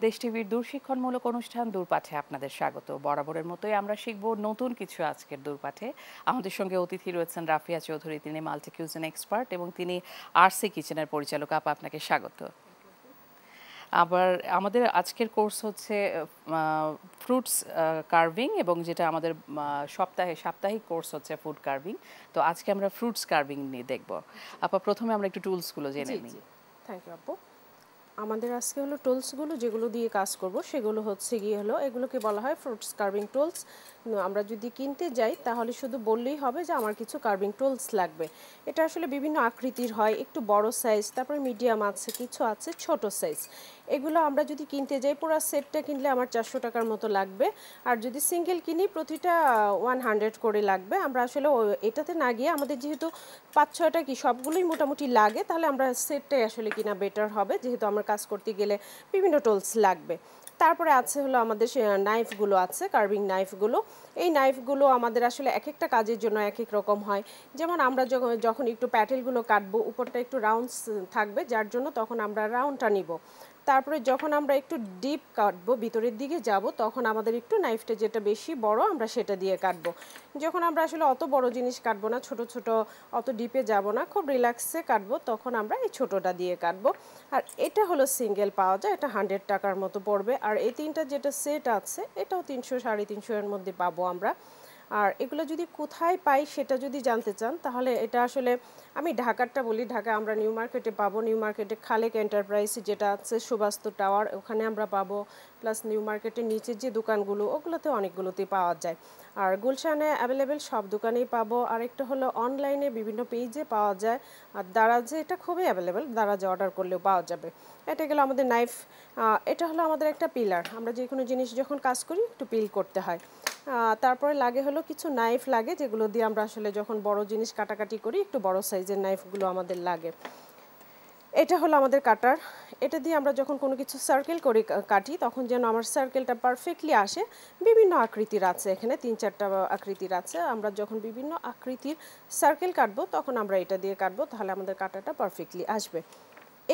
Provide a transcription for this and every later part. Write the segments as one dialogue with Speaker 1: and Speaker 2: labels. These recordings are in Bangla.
Speaker 1: দেশ টিভির দূরশিক্ষণমূলক অনুষ্ঠান দূরপাঠে আপনাদের স্বাগত। বরাবরের মতোই আমরা শিখব নতুন কিছু আজকের দূরপাঠে। আমাদের সঙ্গে অতিথি রয়েছেন রাফিয়া চৌধুরী, তিনি মাল্টি কিউজিন এক্সপার্ট এবং তিনি আরসি কিচেনের পরিচালক। আপা, আপনাকে স্বাগত। আবার আমাদের আজকের কোর্স হচ্ছে ফ্রুটস কার্ভিং, এবং যেটা আমাদের সাপ্তাহিক কোর্স হচ্ছে ফুড কার্ভিং। তো আজকে আমরা ফ্রুটস কার্ভিং নিয়ে দেখব। আপা, প্রথমে আমরা একটু টুলসগুলো জেনে নিই।
Speaker 2: থ্যাংক ইউ আপু। আমাদের আজকে হলো টুলসগুলো যেগুলো দিয়ে কাজ করব সেগুলো হচ্ছে গিয়ে হলো এগুলোকে বলা হয় ফ্রুটস কার্ভিং টুলস। আমরা যদি কিনতে যাই তাহলে শুধু বললেই হবে যে আমার কিছু কার্ভিং টুলস লাগবে। এটা আসলে বিভিন্ন আকৃতির হয়, একটু বড় সাইজ, তারপরে মিডিয়াম আছে, কিছু আছে ছোট সাইজ। এগুলো আমরা যদি কিনতে যাই পুরো সেটটা কিনলে আমার 400 টাকার মতো লাগবে। আর যদি সিঙ্গেল কিনি প্রতিটা 100 করে লাগবে। আমরা আসলে এটাতে না গিয়ে আমাদের যেহেতু 5-6টা কি সবগুলোই মোটামুটি লাগে, তাহলে আমরা সেটটাই আসলে কিনা বেটার হবে, যেহেতু আমার কাজ করতে গেলে বিভিন্ন টুলস লাগবে। তারপরে আছে হলো আমাদের নাইফগুলো আছে, কার্ভিং নাইফগুলো। এই নাইফগুলো আমাদের আসলে এক একটা কাজের জন্য এক এক রকম হয়। যেমন আমরা যখন একটু প্যাটেলগুলো কাটবো, উপরটা একটু রাউন্ড থাকবে, যার জন্য তখন আমরা রাউন্ডটা নিব। তারপরে যখন আমরা একটু ডিপ কাটবো, ভিতরের দিকে যাব, তখন আমাদের একটু নাইফটা যেটা বেশি বড় আমরা সেটা দিয়ে কাটবো। যখন আমরা আসলে অত বড় জিনিস কাটবো না, ছোট ছোট অত ডিপে যাব না, খুব রিল্যাক্সে কাটবো, তখন আমরা এই ছোটোটা দিয়ে কাটবো। আর এটা হলো সিঙ্গেল পাওয়া যায়, এটা 100 টাকার মতো পড়বে। আর এই তিনটা যেটা সেট আছে এটাও 300-350 এর মধ্যে পাবো আমরা। আর এগুলো যদি কোথায় পাই সেটা যদি জানতে চান, তাহলে এটা আসলে আমি ঢাকারটা বলি। ঢাকা আমরা নিউ মার্কেটে পাবো, নিউ মার্কেটে খালেক এন্টারপ্রাইজ যেটা আছে, সুবাস্তু টাওয়ার, ওখানে আমরা পাবো। প্লাস নিউ মার্কেটের নিচের যে দোকানগুলো ওগুলোতে অনেকগুলোতেই পাওয়া যায়। আর গুলশানে অ্যাভেলেবেল সব দোকানেই পাবো। আর একটা হলো অনলাইনে বিভিন্ন পেজে পাওয়া যায়। আর দারাজে এটা খুবই অ্যাভেলেবেল, দারাজে অর্ডার করলেও পাওয়া যাবে। এটা গেলো আমাদের নাইফ। এটা হলো আমাদের একটা পিলার, আমরা যে কোনো জিনিস যখন কাজ করি একটু পিল করতে হয়। তারপরে লাগে হলো কিছু নাইফ লাগে, যেগুলো দিয়ে আমরা আসলে যখন বড় জিনিস কাটাকাটি করি একটু বড় সাইজের নাইফগুলো আমাদের লাগে। এটা হলো আমাদের কাটার। এটা দিয়ে আমরা যখন কোনো কিছু সার্কেল করে কাটি, তখন যেন আমার সার্কেলটা পারফেক্টলি আসে। বিভিন্ন আকৃতির আছে, এখানে 3-4টা আকৃতির আছে। আমরা যখন বিভিন্ন আকৃতির সার্কেল কাটবো তখন আমরা এটা দিয়ে কাটবো, তাহলে আমাদের কাটারটা পারফেক্টলি আসবে।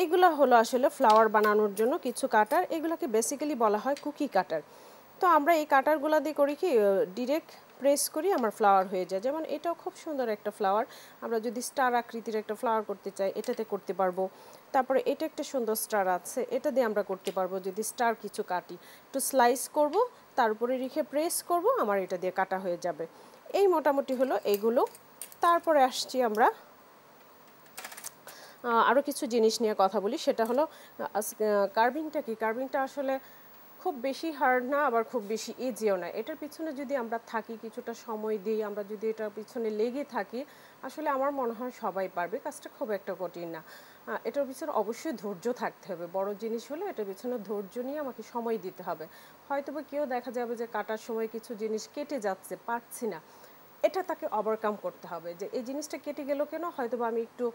Speaker 2: এগুলো হলো আসলে ফ্লাওয়ার বানানোর জন্য কিছু কাটার, এগুলোকে বেসিক্যালি বলা হয় কুকি কাটার। তো আমরা এই কাটারগুলো দিয়ে করি কি, ডিরেক্ট প্রেস করি, আমার ফ্লাওয়ার হয়ে যায়। যেমন এটাও খুব সুন্দর একটা ফ্লাওয়ার, আমরা যদি স্টার আকৃতির একটা ফ্লাওয়ার করতে চাই এটাতে করতে পারবো। তারপরে এটা একটা সুন্দর স্টার আছে, এটা দিয়ে আমরা করতে পারবো। যদি স্টার কিছু কাটি, একটু স্লাইস করব, তার উপরে রেখে প্রেস করব, আমার এটা দিয়ে কাটা হয়ে যাবে। এই মোটামুটি হলো এইগুলো। তারপরে আসছি আমরা আরও কিছু জিনিস নিয়ে কথা বলি। সেটা হলো কার্ভিংটা কি। কার্ভিংটা আসলে খুব বেশি হার্ড না, আবার খুব বেশি ইজিও না। এটার পিছনে যদি আমরা থাকি, কিছুটা সময় দিই, আমরা যদি এটার পিছনে লেগে থাকি, আসলে আমার মনে হয় সবাই পারবে। কাজটা খুব একটা কঠিন না। এটার পিছনে অবশ্যই ধৈর্য থাকতে হবে। বড় জিনিস হলে এটার পিছনে ধৈর্য নিয়ে আমাকে সময় দিতে হবে। হয়তোবা কেউ দেখা যাবে যে কাটার সময় কিছু জিনিস কেটে যাচ্ছে, পারছি না, এটা তাকে ওভারকাম করতে হবে যে এই জিনিসটা কেটে গেল কেন, হয়তো আমি একটু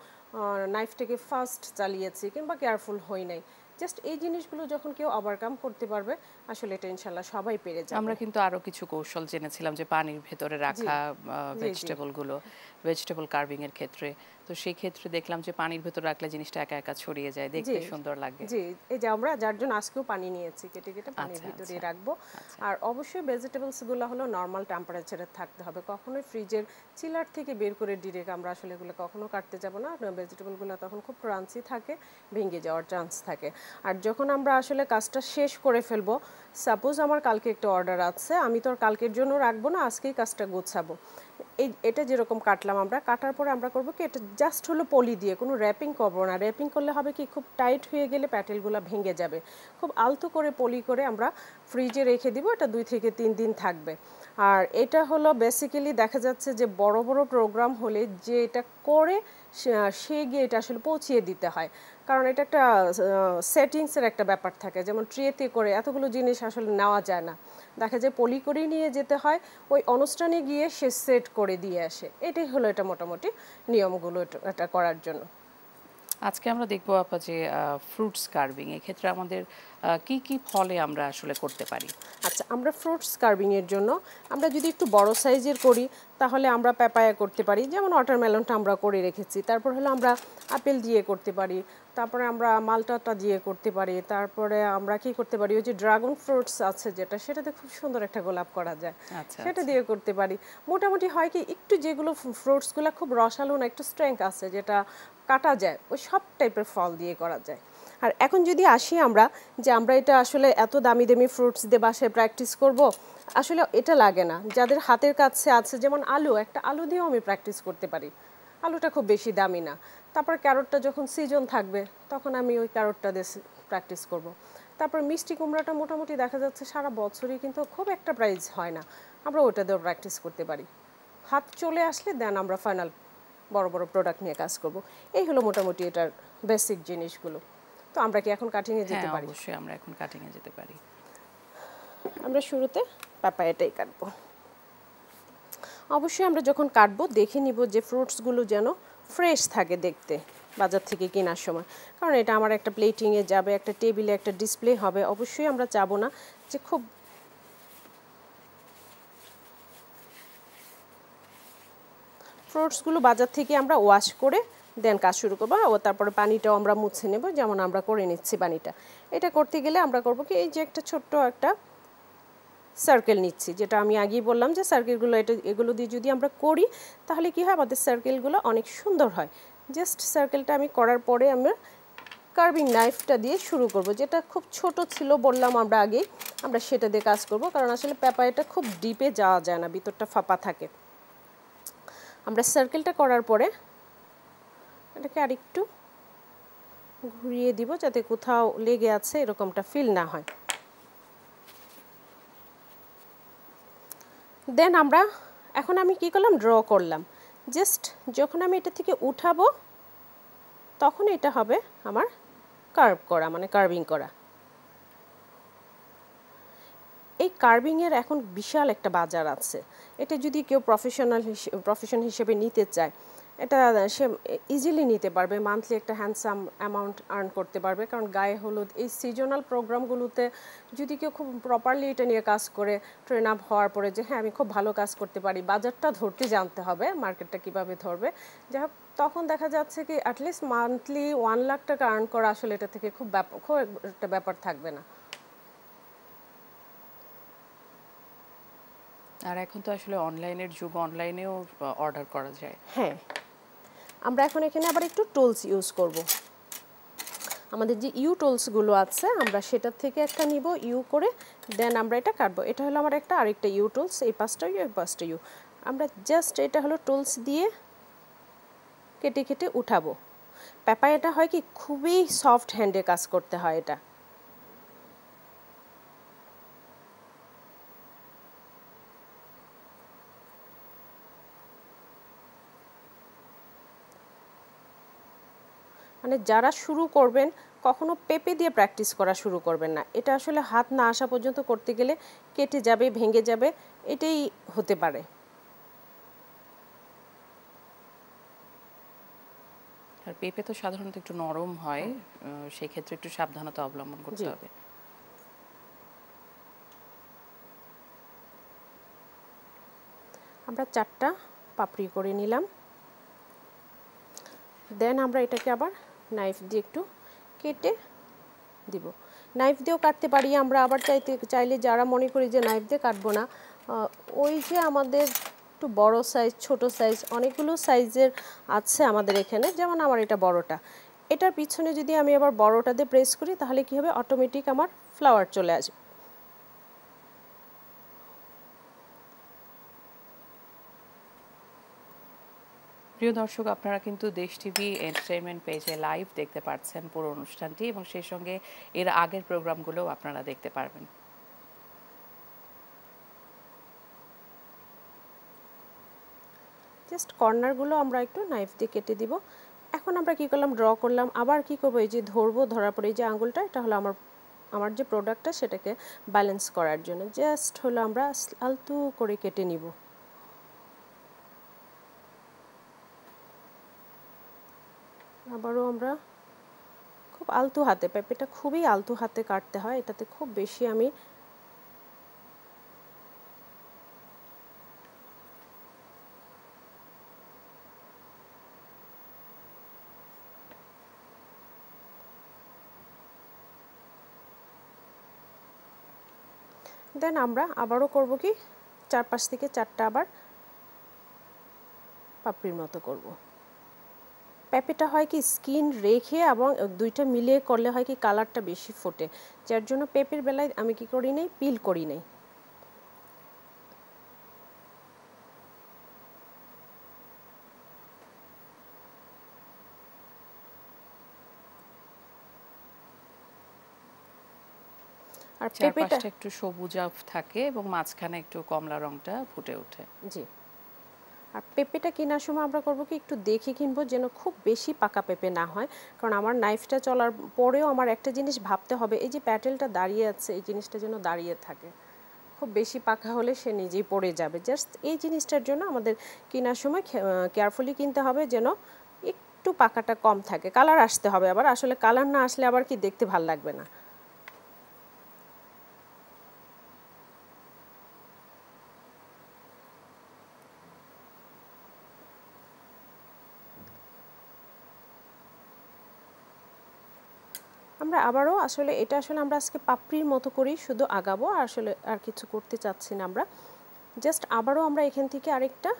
Speaker 2: নাইফটাকে ফাস্ট চালিয়েছি কিংবা কেয়ারফুল হই নাই। জাস্ট এই জিনিসগুলো যখন কেউ ওভারকাম করতে পারবে, আসলে এটা ইনশাল্লাহ সবাই পেরে যাবে।
Speaker 1: আমরা কিন্তু আরো কিছু কৌশল জেনেছিলাম, যে পানির ভেতরে
Speaker 2: জি
Speaker 1: রাখা
Speaker 2: জি জি
Speaker 1: ভেজিটেবল কার্ভিং এর ক্ষেত্রে। তো সেই ক্ষেত্রে দেখলাম যে পানির ভেতরে রাখলে জিনিসটা একা একা ছড়িয়ে যায়,
Speaker 2: জি
Speaker 1: দেখতে সুন্দর লাগে।
Speaker 2: জি এই যে আমরা যার জন্য আজকেও পানি নিয়েছি, কেটে কেটে পানির
Speaker 1: আচ্ছা,
Speaker 2: ভিতরে
Speaker 1: আচ্ছা,
Speaker 2: রাখবো।
Speaker 1: আচ্ছা।
Speaker 2: আর অবশ্যই ভেজিটেবলসগুলো হলো নর্মাল টেম্পারেচারে থাকতে হবে, কখনোই ফ্রিজের চিলার থেকে বের করে ডিরেক্ট আমরা আসলে এগুলো কখনো কাটতে যাব না। ভেজিটেবলগুলো তখন খুব ক্রাঞ্চি থাকে, ভেঙে যাওয়ার চান্স থাকে। আর যখন আমরা আসলে কাজটা শেষ করে ফেলবো, সাপোজ আমার কালকে একটা অর্ডার আছে, আমি তো আর কালকের জন্য রাখবো না, আজকেই কাজটা গোছাবো। এটা যেরকম কাটলাম, আমরা কাটার পরে আমরা করবো কি, এটা জাস্ট হলো পলি দিয়ে, কোনো র্যাপিং করবো না। র্যাপিং করলে হবে কি, খুব টাইট হয়ে গেলে প্যাটেলগুলো ভেঙে যাবে। খুব আলতো করে পলি করে আমরা ফ্রিজে রেখে দিব, এটা 2 থেকে 3 দিন থাকবে। আর এটা হলো বেসিক্যালি দেখা যাচ্ছে যে বড় বড় প্রোগ্রাম হলে যে এটা করে সে গিয়ে এটা আসলে পৌঁছিয়ে দিতে হয়, কারণ এটা একটা সেটিংসের একটা ব্যাপার থাকে। যেমন ট্রেতে করে এতগুলো জিনিস আসলে নেওয়া যায় না, দেখা যায় পলি করেই নিয়ে যেতে হয়, ওই অনুষ্ঠানে গিয়ে সে সেট করে দিয়ে আসে। এটাই হলো এটা মোটামুটি নিয়মগুলো এটা করার জন্য।
Speaker 1: আজকে আমরা দেখবো আপা যে ফ্রুটস কার্ভিং এক্ষেত্রে আমাদের কি কি ফলে আমরা আসলে করতে পারি?
Speaker 2: আচ্ছা, আমরা ফ্রুটস কার্ভিংয়ের জন্য আমরা যদি একটু বড় সাইজের করি তাহলে আমরা প্যাপায়া করতে পারি, যেমন ওয়াটারমেলনটা আমরা করে রেখেছি। তারপর হলো আমরা আপেল দিয়ে করতে পারি, তারপরে আমরা মালটাটা দিয়ে করতে পারি, তারপরে আমরা কি করতে পারি ওই যে ড্রাগন ফ্রুটস আছে যেটা, সেটাতে খুব সুন্দর একটা গোলাপ করা যায়,
Speaker 1: আচ্ছা
Speaker 2: সেটা
Speaker 1: আচ্ছা।
Speaker 2: দিয়ে করতে পারি। মোটামুটি হয় কি একটু যেগুলো ফ্রুটসগুলো খুব রসালো না, একটু স্ট্রেংথ আছে যেটা কাটা যায়, ওই সব টাইপের ফল দিয়ে করা যায়। আর এখন যদি আসি আমরা যে আমরা এটা আসলে এত দামি দামি ফ্রুটস দিয়ে বাসায় প্র্যাকটিস করব, আসলে এটা লাগে না। যাদের হাতের কাছে আছে, যেমন আলু, একটা আলু দিয়েও আমি প্র্যাকটিস করতে পারি, আলুটা খুব বেশি দামি না। তারপর ক্যারটটা যখন সিজন থাকবে তখন আমি ওই ক্যারটটা দিয়ে প্র্যাকটিস করব। তারপর মিষ্টি কুমড়াটা মোটামুটি দেখা যাচ্ছে সারা বছরই কিন্তু খুব একটা প্রাইস হয় না, আমরা ওটা দিয়েও প্র্যাকটিস করতে পারি। হাত চলে আসলে দেন আমরা ফাইনাল বড় বড় প্রোডাক্ট নিয়ে কাজ করব। এই হলো মোটামুটি এটার বেসিক জিনিসগুলো। তো আমরা কি এখন কাটিংয়ে যেতে
Speaker 1: হ্যাঁ
Speaker 2: পারি?
Speaker 1: অবশ্যই আমরা এখন কাটিংয়ে যেতে পারি।
Speaker 2: আমরা শুরুতে পাপায়াটাই কাটবো। অবশ্যই আমরা যখন কাটবো দেখে নিব যে ফ্রুটসগুলো যেন ফ্রেশ থাকে দেখতে বাজার থেকে কেনার সময়, কারণ এটা আমার একটা প্লেটিংয়ে যাবে, একটা টেবিলে একটা ডিসপ্লে হবে। অবশ্যই আমরা চাবো না যে খুব ফ্রুটসগুলো বাজার থেকে আমরা ওয়াশ করে দেন কাজ শুরু করবো। ও তারপরে পানিটাও আমরা মুছে নেব, যেমন আমরা করে নিচ্ছি পানিটা। এটা করতে গেলে আমরা করবো কি, এই যে একটা ছোট্ট একটা সার্কেল নিচ্ছি, যেটা আমি আগেই বললাম যে সার্কেলগুলো এগুলো দিয়ে যদি আমরা করি তাহলে কি হয়, আমাদের সার্কেলগুলো অনেক সুন্দর হয়। জাস্ট সার্কেলটা আমি করার পরে আমরা কার্ভিং নাইফটা দিয়ে শুরু করব, যেটা খুব ছোট ছিল বললাম আমরা আগেই, আমরা সেটা দিয়ে কাজ করব, কারণ আসলে পেপারটা খুব ডিপে যাওয়া যায় না, ভিতরটা ফাঁপা থাকে। আমরা সার্কেলটা করার পরে এটাকে আরেকটু ঘুরিয়ে দিব যাতে কোথাও লেগে আছে এরকমটা ফিল না হয়। দেন আমরা এখন আমি কি করলাম, ড্র করলাম। জাস্ট যখন আমি এটা থেকে উঠাবো তখন এটা হবে আমার কার্ভ করা, মানে কার্ভিং করা। এই কার্ভিংয়ের এখন বিশাল একটা বাজার আছে। এটা যদি কেউ প্রফেশন হিসেবে নিতে চায়, এটা সে ইজিলি নিতে পারবে, মান্থলি একটা হ্যান্ডসাম অ্যামাউন্ট আর্ন করতে পারবে। কারণ গায়ে হলুদ এই সিজনাল প্রোগ্রামগুলোতে যদি কেউ খুব প্রপারলি এটা নিয়ে কাজ করে, ট্রেন আপ হওয়ার পরে যে হ্যাঁ আমি খুব ভালো কাজ করতে পারি, বাজারটা ধরতে জানতে হবে, মার্কেটটা কীভাবে ধরবে, যাই হোক, তখন দেখা যাচ্ছে কি অ্যাটলিস্ট মান্থলি 1 লাখ টাকা আর্ন করা আসলে এটা থেকে খুব একটা ব্যাপার থাকবে না।
Speaker 1: আর এখন তো আসলে অনলাইনের যুগ, অনলাইনেও অর্ডার করা যায়।
Speaker 2: হ্যাঁ, আমরা এখন এখানে আবার একটু টুলস ইউজ করব। আমাদের যে ইউ টুলসগুলো আছে আমরা সেটার থেকে একটা নিব, ইউ করে দেন আমরা এটা কাটবো। এটা হলো আমার একটা আরেকটা ইউ টুলস, এই পাঁচটা ইউ, এই পাঁচটা ইউ। আমরা জাস্ট এটা হলো টুলস দিয়ে কেটে কেটে উঠাবো। পেপায়াটা হয় কি খুবই সফট হ্যান্ডে কাজ করতে হয় এটা। মানে যারা শুরু করবেন কখনো পেপে দিয়ে প্র্যাকটিস করা শুরু করবেন না, এটা আসলে হাত না আসা পর্যন্ত করতে গেলে কেটে যাবে, ভেঙে যাবে, এটাই হতে পারে।
Speaker 1: আর পেঁপে তো সাধারণত একটু নরম হয়, সেই ক্ষেত্রে একটু সাবধানতা অবলম্বন করতে
Speaker 2: জি,
Speaker 1: হবে।
Speaker 2: আমরা 4টা পাপড়ি করে নিলাম। দেন আমরা এটাকে আবার নাইফ দিয়ে একটু কেটে দিব। নাইফ দিয়েও কাটতে পারি আমরা, আবার চাইলে যারা মনে করি যে নাইফ দিয়ে কাটবো না, ওই যে আমাদের একটু বড় সাইজ, ছোট সাইজ, অনেকগুলো সাইজের আছে আমাদের এখানে, যেমন আমার এটা বড়টা, এটার পিছনে যদি আমি আবার বড়টা দিয়ে প্রেস করি তাহলে কি হবে, অটোমেটিক আমার ফ্লাওয়ার চলে আসবে।
Speaker 1: প্রিয় দর্শক, আপনারা কিন্তু দেশ টিভি এন্টারটেইনমেন্ট পেজে লাইভ দেখতে পাচ্ছেন পুরো অনুষ্ঠানটি, এবং সেই সঙ্গে এর আগের প্রোগ্রামগুলোও আপনারা দেখতে পারবেন।
Speaker 2: জাস্ট কর্নারগুলো আমরা একটু নাইফ দিয়ে কেটে দিব। এখন আমরা কি করলাম, ড্র করলাম, আবার কি করবো, এই যে ধরবো, ধরার পরে এই যে আঙুলটা, এটা হলো আমার আমার যে প্রোডাক্টটা সেটাকে ব্যালেন্স করার জন্য জাস্ট হলো আমরা আলতু করে কেটে নিব। আবারও আমরা খুব আলতু হাতে, পেঁপেটা খুবই আলতু হাতে কাটতে হয়, এটাতে খুব বেশি আমি দেন আমরা আবারও করব কি 4-5 থেকে 4টা আবার পাপড়ির মতো করব। পেঁপেটা হয় কি স্কিন রেখে এবং দুইটা মিলিয়ে করলে হয় কি কালারটা বেশি ফোটে, যার জন্য পেঁপের বেলায় আমি কি করি নাই, পিল করি নাই। আর পেঁপেটা
Speaker 1: চারপাশটা একটু সবুজাভ থাকে এবং মাঝখানে একটু কমলা রংটা ফুটে ওঠে।
Speaker 2: জি, আর পেঁপেটা কেনার সময় আমরা করব কি একটু দেখে কিনবো, যেন খুব বেশি পাকা পেঁপে না হয়। কারণ আমার নাইফটা চলার পরেও আমার একটা জিনিস ভাবতে হবে, এই যে প্যাটেলটা দাঁড়িয়ে আছে এই জিনিসটা যেন দাঁড়িয়ে থাকে। খুব বেশি পাকা হলে সে নিজেই পড়ে যাবে। জাস্ট এই জিনিসটার জন্য আমাদের কেনার সময় কেয়ারফুলি কিনতে হবে, যেন একটু পাকাটা কম থাকে। কালার আসতে হবে, আবার আসলে কালার না আসলে আবার কি দেখতে ভাল লাগবে না। আমরা আবারও আসলে এটা আসলে আমরা আজকে পাপড়ির মতো করেই শুধু আগাবো, আর আসলে আর কিছু করতে চাচ্ছি না আমরা। জাস্ট আবারও আমরা এখান থেকে আরেকটা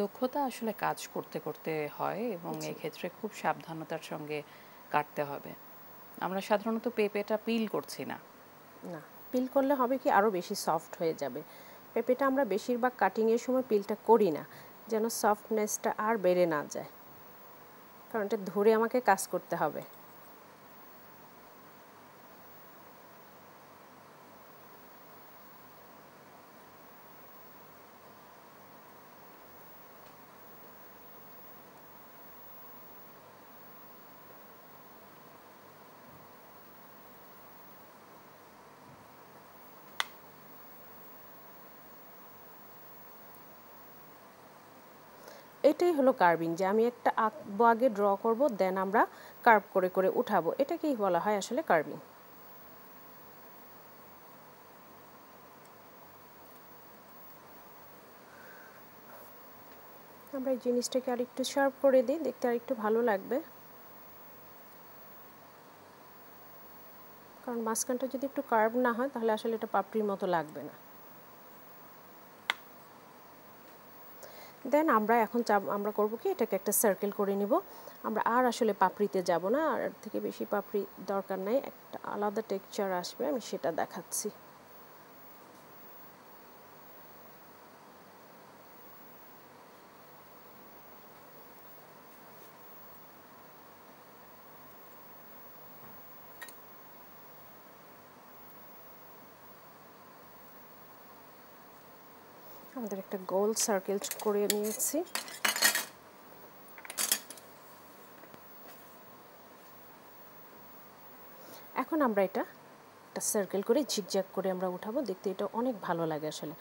Speaker 1: দক্ষতা আসলে কাজ করতে করতে হয় এবং এক্ষেত্রে খুব সাবধানতার সঙ্গে কাটতে হবে। আমরা সাধারণত পেঁপেটা পিল করছি না।
Speaker 2: না, পিল করলে হবে কি আরও বেশি সফট হয়ে যাবে। পেঁপেটা আমরা বেশিরভাগ কাটিংয়ের সময় পিলটা করি না, যেন সফটনেসটা আর বেড়ে না যায়, কারণ এটা ধরে আমাকে কাজ করতে হবে। এটাই হলো কার্ভিং, যে আমি একটা আঁকবো আগে, ড্র করব, দেন আমরা কার্ভ করে করে উঠাবো, এটাকেই বলা হয় আসলে কার্ভিং। আমরা এই জিনিসটাকে আর একটু শার্প করে দিই, দেখতে আর একটু ভালো লাগবে। কারণ মাঝখানটা যদি একটু কার্ভ না হয় তাহলে আসলে এটা পাপড়ির মতো লাগবে না। দেন আমরা এখন আমরা করব কি এটাকে একটা সার্কেল করে নিব। আমরা আর আসলে পাপড়িতে যাব না, আর এর থেকে বেশি পাপড়ি দরকার নাই, একটা আলাদা টেক্সচার আসবে, আমি সেটা দেখাচ্ছি। আমাদের একটা গোল সার্কেল করে নিয়েছি। এখন আমরা এটা একটা সার্কেল করে ঝিকঝ্যাক করে আমরা উঠাবো, দেখতে এটা অনেক ভালো লাগে আসলে।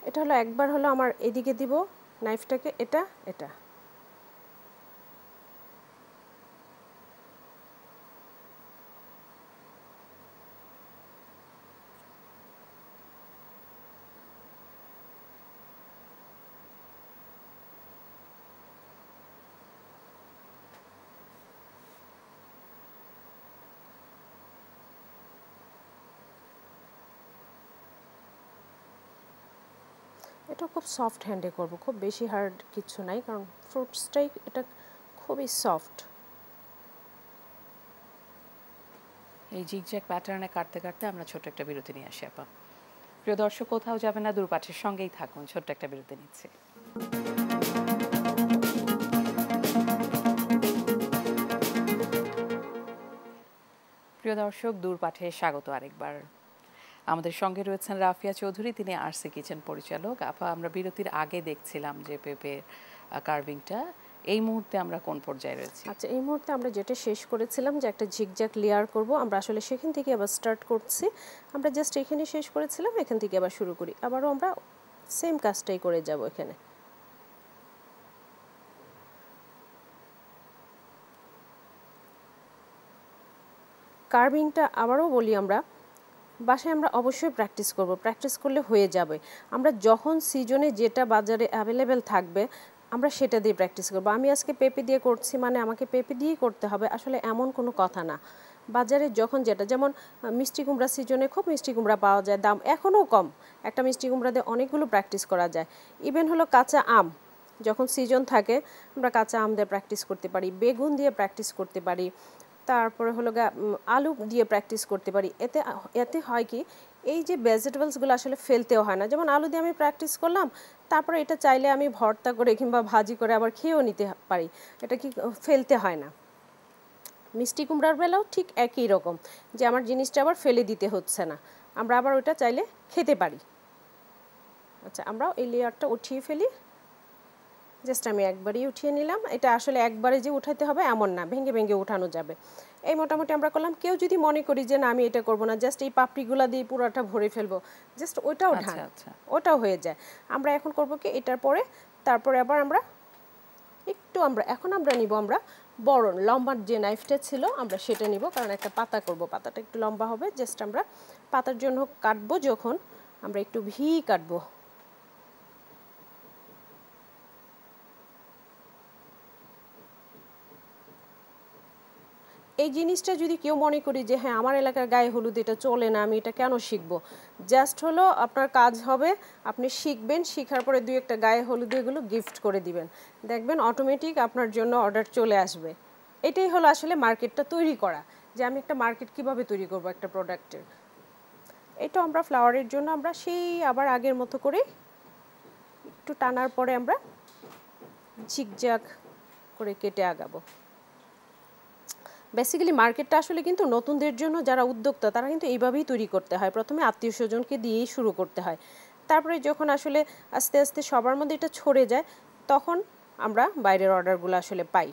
Speaker 2: এটা হলো একবার হলো আমার এদিকে দিব নাইফটাকে, এটা এটা এটা খুব সফট হ্যান্ডে করব, খুব বেশি হার্ড কিছু নাই, কারণ ফ্রুটসটাই এটা খুবই সফট।
Speaker 1: এই জিগজ্যাগ প্যাটার্নে কাটতে কাটতে আমরা ছোট্ট একটা বিরতি নিয়ে আসি আপা। প্রিয় দর্শক, কোথাও যাবে না, দূরপাঠের সঙ্গেই থাকুন, ছোট্ট একটা বিরতি নিচ্ছি। প্রিয় দর্শক, দূরপাঠে স্বাগত আরেকবার। আমাদের সঙ্গে রয়েছেন রাফিয়া চৌধুরী, তিনি আরসি কিচেন পরিচালক। আপা, আমরা বিরতির আগে দেখছিলাম যে পেঁপে কার্ভিংটা, এই মুহূর্তে আমরা কোন পর্যায়ে রয়েছি?
Speaker 2: আচ্ছা, এই মুহূর্তে আমরা যেটা শেষ করেছিলাম যে একটা ঝিকঝ্যাক লেয়ার করব, আমরা আসলে সেখান থেকে আবার স্টার্ট করছি। আমরা জাস্ট এখানে শেষ করেছিলাম, এখান থেকে আবার শুরু করি, আবারও আমরা সেম কাজটাই করে যাব এখানে। কার্ভিংটা আবারও বলি, আমরা বাসায় আমরা অবশ্যই প্র্যাকটিস করব, প্র্যাকটিস করলে হয়ে যাবে। আমরা যখন সিজনে যেটা বাজারে অ্যাভেলেবেল থাকবে আমরা সেটা দিয়ে প্র্যাকটিস করব। আমি আজকে পেঁপে দিয়ে করছি মানে আমাকে পেঁপে দিয়েই করতে হবে, আসলে এমন কোনো কথা না। বাজারে যখন যেটা, যেমন মিষ্টি কুমড়া সিজনে খুব মিষ্টি কুমড়া পাওয়া যায়, দাম এখনও কম, একটা মিষ্টি কুমড়া দিয়ে অনেকগুলো প্র্যাকটিস করা যায়। ইভেন হলো কাঁচা আম, যখন সিজন থাকে আমরা কাঁচা আম দিয়ে প্র্যাকটিস করতে পারি, বেগুন দিয়ে প্র্যাকটিস করতে পারি, তারপরে হলো আলু দিয়ে প্র্যাকটিস করতে পারি। এতে এতে হয় কি, এই যে ভেজিটেবলসগুলো আসলে ফেলতেও হয় না। যেমন আলু দিয়ে আমি প্র্যাকটিস করলাম, তারপরে এটা চাইলে আমি ভর্তা করে কিংবা ভাজি করে আবার খেয়েও নিতে পারি, এটা কি ফেলতে হয় না। মিষ্টি কুমড়ার বেলাও ঠিক একই রকম, যে আমার জিনিসটা আবার ফেলে দিতে হচ্ছে না, আমরা আবার ওটা চাইলে খেতে পারি। আচ্ছা, আমরাও এই লেয়ারটা উঠিয়ে ফেলি। জাস্ট আমি একবারই উঠিয়ে নিলাম। এটা আসলে একবারে যে উঠাতে হবে এমন না, ভেঙে ভেঙে উঠানো যাবে। এই মোটামুটি আমরা করলাম। কেউ যদি মনে করি যে না আমি এটা করব না, জাস্ট এই পাপড়িগুলা দিয়ে পুরোটা ভরে ফেলবো, জাস্ট ওটাও ঢান, ওটাও হয়ে যায়। আমরা এখন করব কি, এটার পরে তারপরে আবার আমরা একটু এখন আমরা নিব, আমরা বড় লম্বা যে নাইফটা ছিল আমরা সেটা নিব, কারণ একটা পাতা করব, পাতাটা একটু লম্বা হবে। জাস্ট আমরা পাতার জন্য কাটবো, যখন আমরা একটু ভি কাটবো। এই জিনিসটা যদি কেউ মনে করি যে হ্যাঁ আমার এলাকার গায়ে হলুদ এটা চলে না, আমি এটা কেন শিখবো, জাস্ট হলো আপনার কাজ হবে, আপনি শিখবেন, শিখার পরে দুই একটা গায়ে হলুদ এগুলো গিফট করে দিবেন, দেখবেন অটোমেটিক আপনার জন্য অর্ডার চলে আসবে। এটাই হলো আসলে মার্কেটটা তৈরি করা, যে আমি একটা মার্কেট কিভাবে তৈরি করব একটা প্রোডাক্টের। এটা আমরা ফ্লাওয়ারের জন্য আমরা সেই আবার আগের মতো করে একটু টানার পরে আমরা ঝিকঝাক করে কেটে আগাবো। বেসিক্যালি মার্কেটটা আসলে কিন্তু নতুনদের জন্য, যারা উদ্যোক্তা তারা কিন্তু এইভাবেই তৈরি করতে হয়। প্রথমে আত্মীয় স্বজনকে দিয়েই শুরু করতে হয়, তারপরে যখন আসলে আস্তে আস্তে সবার মধ্যে এটা ছড়ে যায় তখন আমরা বাইরের অর্ডারগুলো আসলে পাই।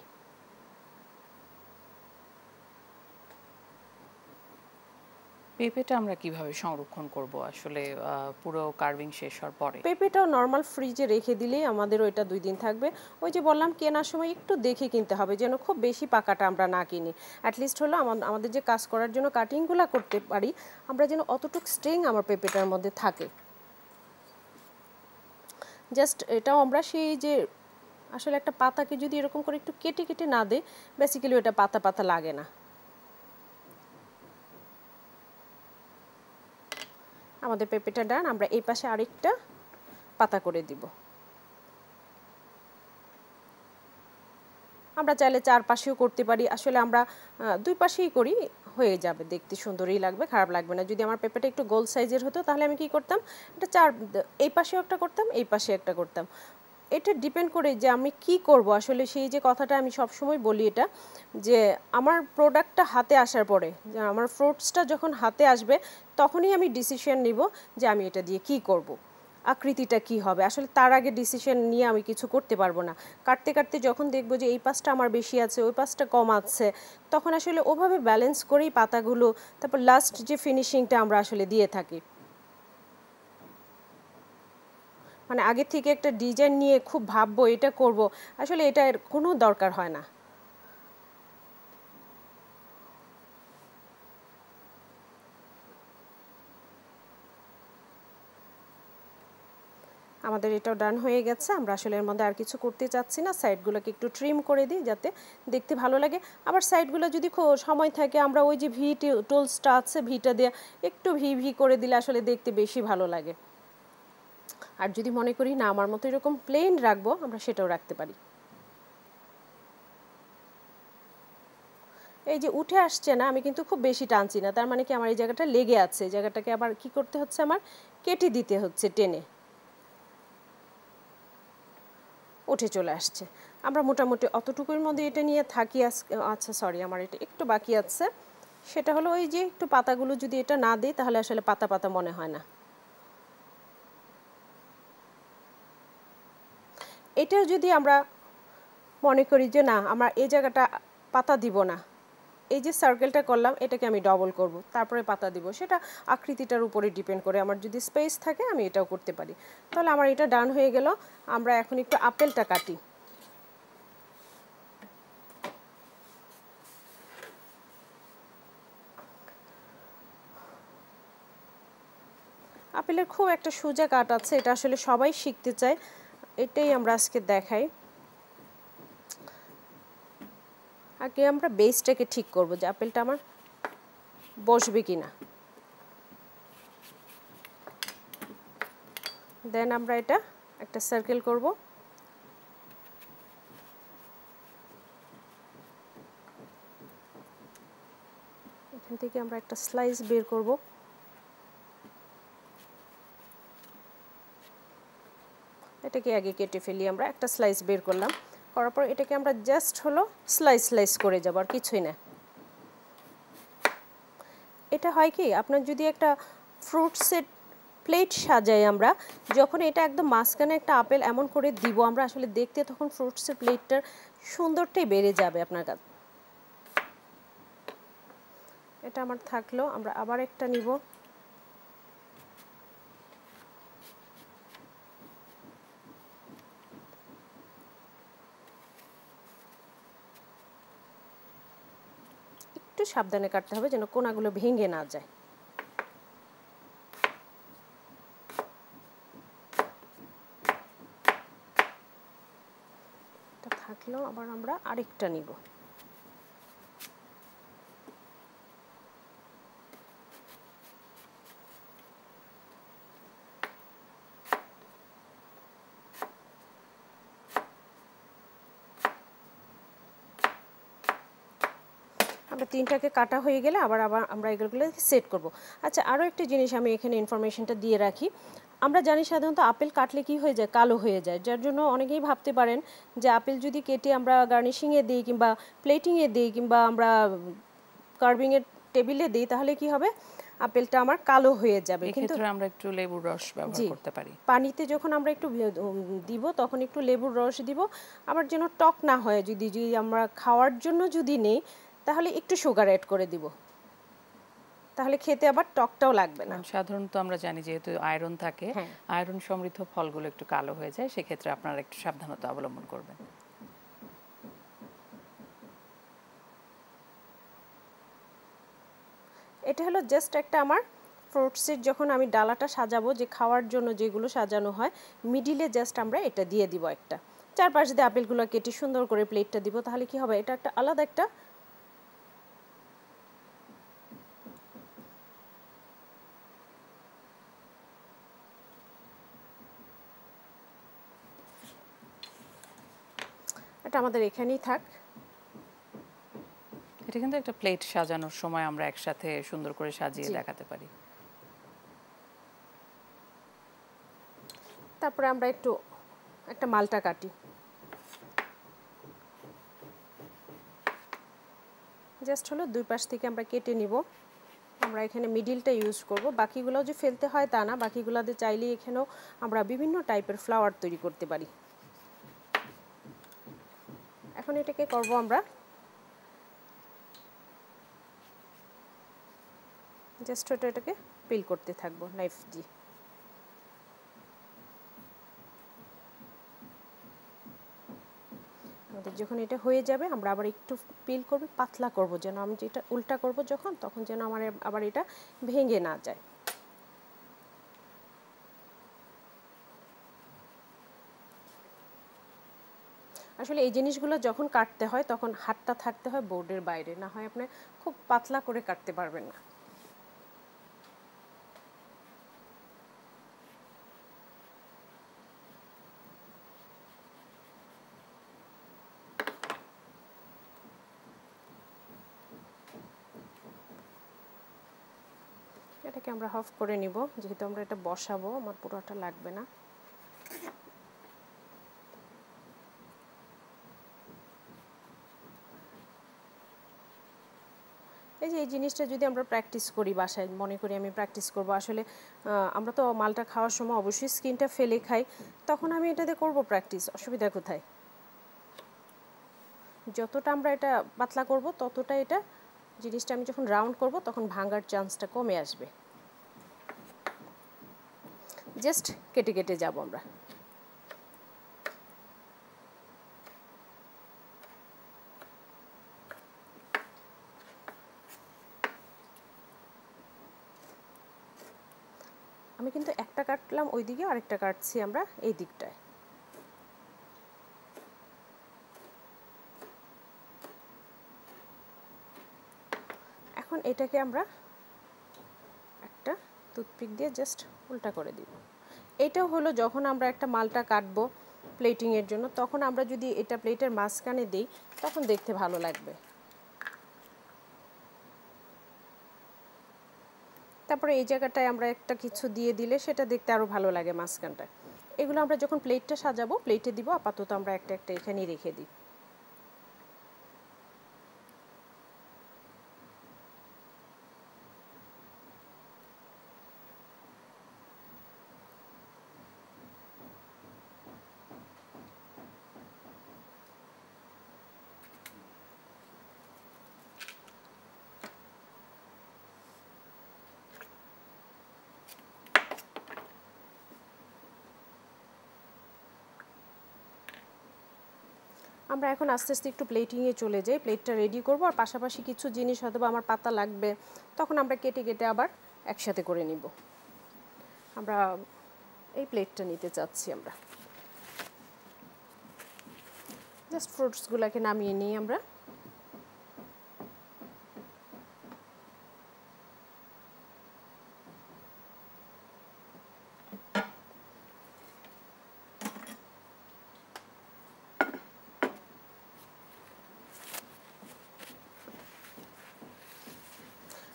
Speaker 1: পেঁপেটা আমরা কিভাবে সংরক্ষণ করব আসলে পুরো কার্ভিং শেষ হওয়ার পরে?
Speaker 2: পেঁপেটাও নর্মাল ফ্রিজে রেখে দিলেই আমাদের ওইটা 2 দিন থাকবে। ওই যে বললাম, কেনার সময় একটু দেখে কিনতে হবে, যেন খুব বেশি পাকাটা আমরা না কিনি। অ্যাটলিস্ট হলো আমাদের যে কাজ করার জন্য কাটিংগুলো করতে পারি আমরা, যেন অতটুকু স্ট্রিং আমার পেঁপেটার মধ্যে থাকে। জাস্ট এটাও আমরা সেই যে আসলে একটা পাতাকে যদি এরকম করে একটু কেটে কেটে না দেয়, বেসিক্যালি ওটা পাতা পাতা লাগে না। আমাদের পেঁপেটা ডান, আমরা এই পাশে আরেকটা পাতা করে দিব। আমরা চাইলে 4 পাশেও করতে পারি, আসলে আমরা 2 পাশেই করি, হয়ে যাবে, দেখতে সুন্দরই লাগবে, খারাপ লাগবে না। যদি আমার পেঁপেটা একটু গোল সাইজের হতো তাহলে আমি কি করতাম, এটা 4 এই পাশেও একটা করতাম, এই পাশে একটা করতাম। এটা ডিপেন্ড করে যে আমি কি করব। আসলে সেই যে কথাটা আমি সব সময় বলি, এটা যে আমার প্রোডাক্টটা হাতে আসার পরে, যে আমার ফ্রুটসটা যখন হাতে আসবে তখনই আমি ডিসিশন নিব যে আমি এটা দিয়ে কি করব, আকৃতিটা কি হবে। আসলে তার আগে ডিসিশন নিয়ে আমি কিছু করতে পারবো না। কাটতে কাটতে যখন দেখবো যে এই পাশটা আমার বেশি আছে, ওই পাশটা কম আছে, তখন আসলে ওভাবে ব্যালেন্স করেই পাতাগুলো, তারপর লাস্ট যে ফিনিশিংটা আমরা আসলে দিয়ে থাকি। মানে আগে থেকে একটা ডিজাইন নিয়ে খুব ভাববো এটা করব, আসলে এটার কোনো দরকার হয় না। আমাদের এটাও ডান হয়ে গেছে। আমরা আসলে এর মধ্যে আর কিছু করতে চাচ্ছি না, সাইডগুলোকে একটু ট্রিম করে দিই যাতে দেখতে ভালো লাগে। আবার সাইডগুলো যদি সময় থাকে আমরা ওই যে ভি টুলসটা আছে, ভিটা দিয়ে একটু ভি ভি করে দিলে আসলে দেখতে বেশি ভালো লাগে। আর যদি মনে করি না আমার মতো এরকম প্লেন রাখবো, আমরা সেটাও রাখতে পারি। এই যে উঠে আসছে না, আমি কিন্তু খুব বেশি টানছি না, তার মানে কি আমার এই জায়গাটা লেগে আছে, এই জায়গাটাকে আবার কি করতে হচ্ছে, আমার কেটে দিতে হচ্ছে টেনে। উঠে চলে আসছে। আমরা মোটামুটি অতটুকুর মধ্যে এটা নিয়ে থাকি। আচ্ছা সরি, আমার এটা একটু বাকি আছে, সেটা হলো ওই যে একটু পাতাগুলো যদি এটা না দিই তাহলে আসলে পাতা পাতা মনে হয় না। এটাও যদি আমরা মনে করি যে না আমরা এই জায়গাটা পাতা দিব না, এই যে সার্কেলটা করলাম এটাকে আমি ডবল করব, তারপরে পাতা দিব, সেটা আকৃতিটার উপরে ডিপেন্ড করে। আমার যদি স্পেস থাকে আমি এটাও করতে পারি। তাহলে আমার এটা ডান হয়ে গেল। আমরা এখন একটু আপেলটা কাটি। আপেলের খুব একটা সোজা কাট আছে, এটা আসলে সবাই শিখতে চায়, এটাই আমরা আজকে দেখাই। আগে আমরা বেসটাকে ঠিক করব যে আপেলটা আমার বসবে কিনা, দেন আমরা এটা একটা সার্কেল করব। এখান থেকে আমরা একটা স্লাইস বের করব। এটাকে আগে কেটে ফেলি, আমরা একটা স্লাইস বের করলাম, করার পর এটাকে আমরা জাস্ট হলো স্লাইস স্লাইস করে যাব, আর কিছুই না। এটা হয় কি, আপনার যদি একটা ফ্রুটসের প্লেট সাজাই আমরা, যখন এটা একদম মাঝখানে একটা আপেল এমন করে দিব আমরা, আসলে দেখতে তখন ফ্রুটসের প্লেটটার সুন্দরটাই বেড়ে যাবে আপনার কাছে। এটা আমার থাকলো, আমরা আবার একটা নিব। একটু সাবধানে কাটতে হবে যেন কোনাগুলো ভেঙে না যায়। এটা থাকলো, আবার আমরা আরেকটা নিব। আমরা তিনটাকে কাটা হয়ে গেলে আবার আবার আমরা এগুলো সেট করব। আচ্ছা, আরও একটা জিনিস আমি এখানে ইনফরমেশনটা দিয়ে রাখি। আমরা জানি সাধারণত আপেল কাটলে কি হয়ে যায়, কালো হয়ে যায়, যার জন্য অনেকেই ভাবতে পারেন যে আপেল যদি কেটে আমরা গার্নিশিংয়ে দিই কিংবা প্লেটিংয়ে দিই কিংবা আমরা কার্ভিংয়ের টেবিলে দিই তাহলে কি হবে, আপেলটা আমার কালো হয়ে যাবে। কিন্তু
Speaker 1: এক্ষেত্রে আমরা একটু লেবুর রস ব্যবহার করতে পারি।
Speaker 2: পানিতে যখন আমরা একটু দিব তখন একটু লেবুর রস দিব, আবার যেন টক না হয়। যদি যদি আমরা খাওয়ার জন্য যদি নেই তাহলে একটু সুগার অ্যাড করে দিব, তাহলে খেতে আবার টকটাও লাগবে না।
Speaker 1: সাধারণত আমরা জানি যেহেতু আয়রন থাকে, আয়রন সমৃদ্ধ ফলগুলো একটু কালো হয়ে যায়, সেক্ষেত্রে আপনারা একটু সাবধানতা অবলম্বন করবেন।
Speaker 2: এটা হলো জাস্ট একটা আমার ফ্রুটসের যখন আমি ডালাটা সাজাবো, যে খাওয়ার জন্য যেগুলো সাজানো হয়, মিডিলে জাস্ট আমরা এটা দিয়ে দিব একটা, চারপাশ দিয়ে আপেলগুলো কেটে সুন্দর করে প্লেটটা দিব, তাহলে কি হবে, এটা একটা আলাদা একটা এটা আমাদের এখানেই থাক।
Speaker 1: এটা কিন্তু একটা প্লেট সাজানোর সময় আমরা একসাথে সুন্দর করে সাজিয়ে দেখাতে পারি।
Speaker 2: তারপরে আমরা একটু একটা মালটা কাটি, জাস্ট হলো দুই পাশ থেকে আমরা কেটে নিব। আমরা এখানে মিডিলটা ইউজ করব, বাকিগুলো যে ফেলতে হয় তা না, বাকিগুলোতে চাইলেই এখানেও আমরা বিভিন্ন টাইপের ফ্লাওয়ার তৈরি করতে পারি। এখন এটাকে করব আমরা জাস্ট এটাকে পিল করতে থাকবো নাইফ দিয়ে। আমাদের যখন এটা হয়ে যাবে আমরা আবার একটু পিল করব, পাতলা করব, যেন আমি যেটা উল্টা করব যখন, তখন যেন আমার আবার এটা ভেঙে না যায়। আসলে এই জিনিসগুলো যখন কাটতে হয় তখন হাতটা থাকতে হয় বোর্ডের বাইরে, না হয় আপনি খুব পাতলা করে কাটতে পারবেন না। এটাকে আমরা হাফ করে নিব, যেহেতু আমরা এটা বসাবো, আমার পুরোটা লাগবে না। এই যে এই জিনিসটা যদি আমরা প্র্যাকটিস করি বাসায়, মনে করি আমি প্র্যাকটিস করব, আসলে আমরা তো মালটা খাওয়ার সময় অবশ্যই স্কিনটা ফেলে খাই, তখন আমি এটাতে করব প্র্যাকটিস, অসুবিধা কোথায়? যতটা আমরা এটা পাতলা করব ততটা এটা জিনিসটা আমি যখন রাউন্ড করব তখন ভাঙার চান্সটা কমে আসবে। জাস্ট কেটে কেটে যাব আমরা। আমি কিন্তু একটা কাটলাম ওই দিকে, আরেকটা কাটছি আমরা এই দিকটায়। এখন এটাকে আমরা একটা টুথপিক দিয়ে জাস্ট উল্টা করে দিব। এটাও হলো যখন আমরা একটা মালটা কাটবো প্লেটিংয়ের জন্য, তখন আমরা যদি এটা প্লেটের মাঝখানে দিই তখন দেখতে ভালো লাগবে। তারপরে এই জায়গাটায় আমরা একটা কিছু দিয়ে দিলে সেটা দেখতে আরও ভালো লাগে মাঝখানটায়। এগুলো আমরা যখন প্লেটটা সাজাবো প্লেটে দিব, আপাতত আমরা একটা একটা এখানেই রেখে দিই। আমরা এখন আস্তে আস্তে একটু প্লেটিংয়ে চলে যাই, প্লেটটা রেডি করব, আর পাশাপাশি কিছু জিনিস হয়তো বা আমার পাতা লাগবে, তখন আমরা কেটে কেটে আবার একসাথে করে নিব। আমরা এই প্লেটটা নিতে চাচ্ছি, আমরা জাস্ট ফ্রুটসগুলোকে নামিয়ে নিই আমরা।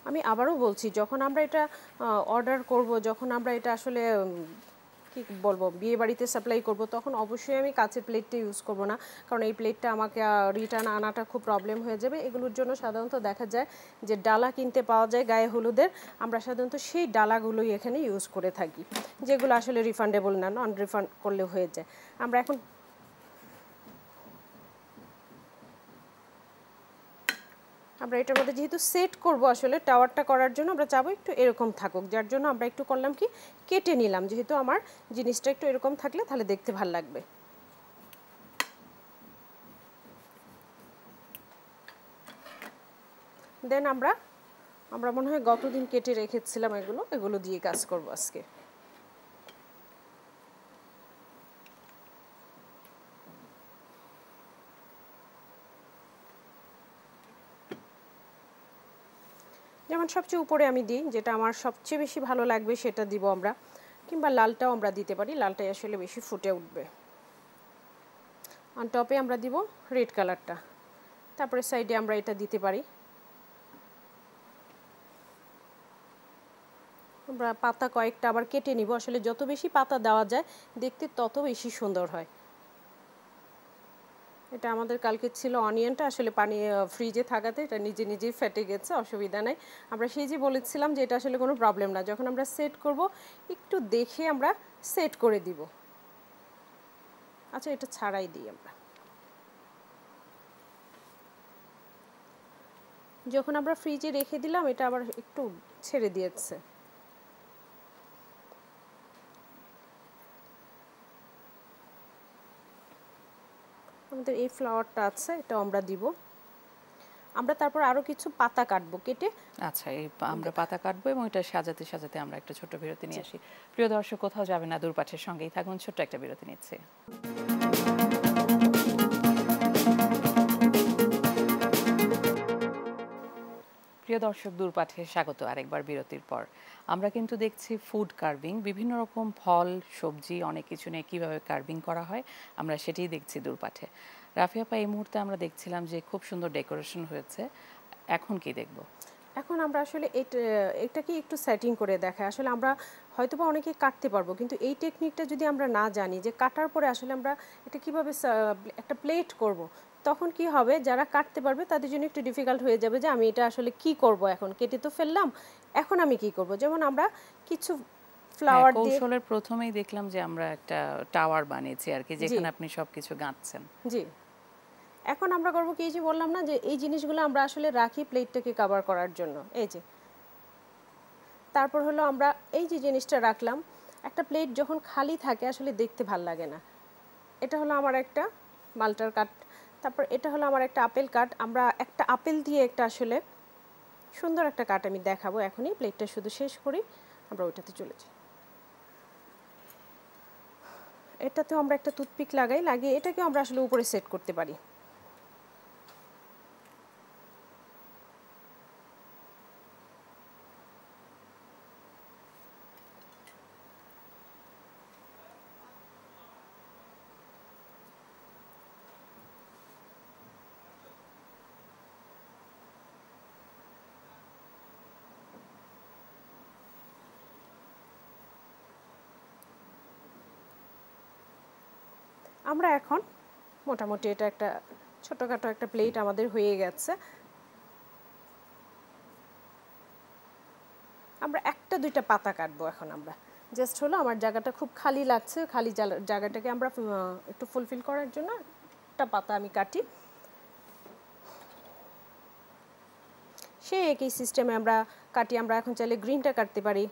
Speaker 2: আমি আবারও বলছি, যখন আমরা এটা অর্ডার করব, যখন আমরা এটা আসলে কি বলবো বিয়ে বাড়িতে সাপ্লাই করব, তখন অবশ্যই আমি কাঁচের প্লেটটা ইউজ করব না, কারণ এই প্লেটটা আমাকে রিটার্ন আনাটা খুব প্রবলেম হয়ে যাবে। এগুলোর জন্য সাধারণত দেখা যায় যে ডালা কিনতে পাওয়া যায় গায়ে হলুদের, আমরা সাধারণত সেই ডালাগুলোই এখানে ইউজ করে থাকি, যেগুলো আসলে রিফান্ডেবল না, নন রিফান্ড করলে হয়ে যায়। আমরা এখন এটার মধ্যে যেহেতু সেট করব, আসলে টাওয়ারটা করার জন্য আমরা চাবো একটু এরকম থাকুক, যার জন্য আমরা একটু করলাম কি কেটে নিলাম, যেহেতু আমার জিনিসটা একটু এরকম থাকলে তাহলে দেখতে ভালো লাগবে। দেন আমরা মনে হয় গতদিন কেটে রেখেছিলাম এগুলো দিয়ে কাজ করব আজকে। যেমন সবচেয়ে উপরে আমি দিই, যেটা আমার সবচেয়ে বেশি ভালো লাগবে সেটা দিব আমরা, কিংবা লালটাও আমরা দিতে পারি, লালটাই আসলে বেশি ফুটে উঠবে। অন টপে আমরা দিব রেড কালারটা, তারপরে সাইডে আমরা এটা দিতে পারি। আমরা পাতা কয়েকটা আবার কেটে নিব, আসলে যত বেশি পাতা দেওয়া যায় দেখতে তত বেশি সুন্দর হয়। এটা আমাদের কালকে ছিল অনিয়নটা, আসলে পানি ফ্রিজে থাকাতে এটা নিজে নিজেই ফেটে গেছে, অসুবিধা নাই। আমরা সেই যে বলেছিলাম যে এটা আসলে কোনো প্রবলেম না, যখন আমরা সেট করব একটু দেখে আমরা সেট করে দিব। আচ্ছা, এটা ছাড়াই দিই আমরা। যখন আমরা ফ্রিজে রেখে দিলাম এটা আবার একটু ছেড়ে দিয়েছে। আমাদের এই ফ্লাওয়ারটা আছে, এটা আমরা দিব। আমরা তারপর আরও কিছু পাতা কাটবো কেটে।
Speaker 1: আচ্ছা, আমরা পাতা কাটবো এবং এটা সাজাতে সাজাতে আমরা একটা ছোট্ট বিরতি নিয়ে আসি। প্রিয় দর্শক, কোথাও যাবে না, দূরপাঠের সঙ্গেই থাকুন, ছোট্ট একটা বিরতি নিচ্ছে। প্রিয় দর্শক, দূরপাঠে স্বাগত আরেকবার বিরতির পর। আমরা কিন্তু দেখছি ফুড কার্ভিং, বিভিন্ন রকম ফল সবজি অনেক কিছু নিয়ে কীভাবে কার্ভিং করা হয় আমরা সেটাই দেখছি দূরপাঠে। রাফিয়া আপা, এই মুহূর্তে আমরা দেখছিলাম যে খুব সুন্দর ডেকোরেশন হয়েছে, এখন কি দেখব?
Speaker 2: এখন আমরা আসলে এটাকে একটু সেটিং করে দেখাই। আসলে আমরা হয়তোবা অনেকে কাটতে পারবো, কিন্তু এই টেকনিকটা যদি আমরা না জানি যে কাটার পরে আসলে আমরা এটা কীভাবে একটা প্লেট করব, তখন কি হবে, যারা কাটতে পারবে তাদের জন্য একটু ডিফিকাল্ট হয়ে যাবে যে আমি এটা আসলে কি করব, এখন কেটে তো ফেললাম, এখন আমি কি করব। যেমন আমরা কিছু ফ্লাওয়ার দিয়ে,
Speaker 1: কৌশলের প্রথমেই দেখলাম যে আমরা একটা টাওয়ার বানিয়েছি আর কি,
Speaker 2: জি
Speaker 1: যেখানে আপনি সবকিছু গাঁথছেন।
Speaker 2: জি, এখন আমরা করব কি, এই যে বললাম না যে এই জিনিসগুলো আমরা আসলে রাখি প্লেটটাকে কভার করার জন্য, এই যে তারপর হলো আমরা এই যে জিনিসটা রাখলাম, একটা প্লেট যখন খালি থাকে আসলে দেখতে ভাল লাগে না। এটা হলো আমার একটা মাল্টার কাট, তারপর এটা হলো আমার একটা আপেল কাট। আমরা একটা আপেল দিয়ে একটা আসলে সুন্দর একটা কাট আমি দেখাবো এখনই, প্লেটটা শুধু শেষ করি, আমরা ওইটাতে চলে যাই। এটাতেও আমরা একটা টুথপিক লাগিয়ে এটাকেও আমরা আসলে উপরে সেট করতে পারি। আমরা এখন মোটামুটি এটা একটা ছোটোখাটো একটা প্লেট আমাদের হয়ে গেছে। আমরা একটা দুইটা পাতা কাটবো এখন। আমরা জাস্ট হলো আমার জায়গাটা খুব খালি লাগছে, খালি জায়গাটাকে আমরা একটু ফুলফিল করার জন্য একটা পাতা আমি কাটি। সেই একই সিস্টেমে আমরা কাটি। আমরা এখন চাইলে গ্রিনটা কাটতে পারি।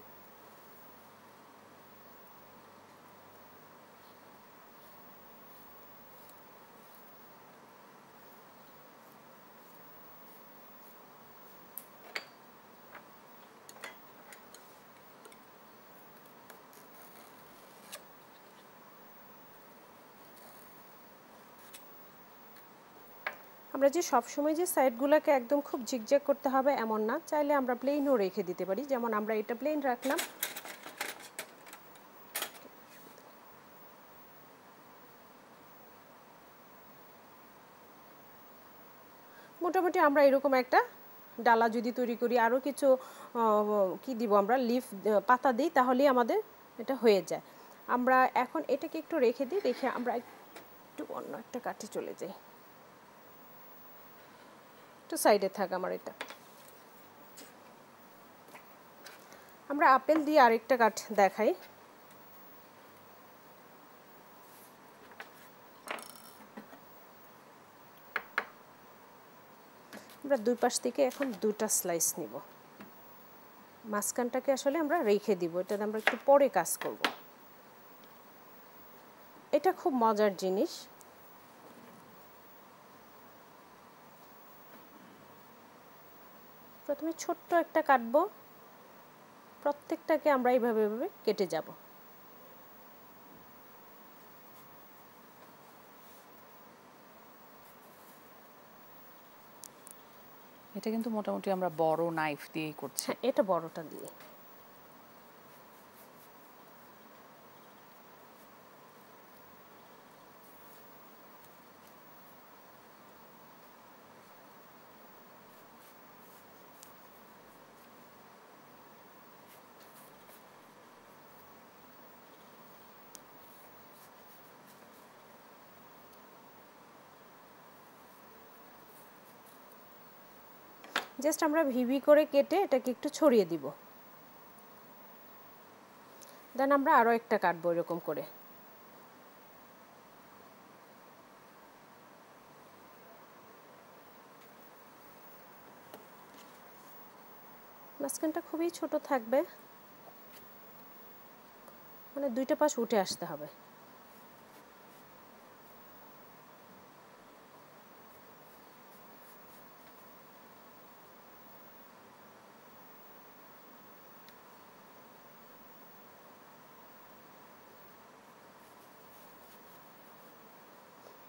Speaker 2: আমরা যে সবসময় যে সাইডগুলোকে একদম খুব ঝিকঝ্যাক করতে হবে এমন না, চাইলে আমরা প্লেনও রেখে দিতে পারি। যেমন আমরা এটা প্লেন রাখলাম, মোটামুটি আমরা এরকম একটা ডালা যদি তৈরি করি, আরও কিছু কি দিব আমরা, লিফ পাতা দিই, তাহলেই আমাদের এটা হয়ে যায়। আমরা এখন এটাকে একটু রেখে দিই, রেখে আমরা একটু অন্য একটা কাঠে চলে যাই। একটু সাইডে থাক আমার এটা। আমরা আপেল দিয়ে আরেকটা কাঠ দেখাই। আমরা দুই পাশ থেকে এখন দুটা স্লাইস নিব, মাঝখানটাকে আসলে আমরা রেখে দিব, এটাতে আমরা একটু পরে কাজ করব। এটা খুব মজার জিনিস। প্রথমে ছোট্ট একটা কাটবো, প্রত্যেকটাকে আমরা এইভাবে এইভাবে কেটে যাব।
Speaker 1: এটা কিন্তু মোটামুটি আমরা বড় নাইফ দিয়েই করছি।
Speaker 2: হ্যাঁ, এটা বড়টা দিয়ে। জাস্ট আমরা ভিভি করে কেটে এটাকে একটু ছড়িয়ে দিব, দেন আমরা আরও একটা কাটবো এরকম করে। মাঝখানটা খুবই ছোট থাকবে, মানে দুইটা পাশ উঠে আসতে হবে।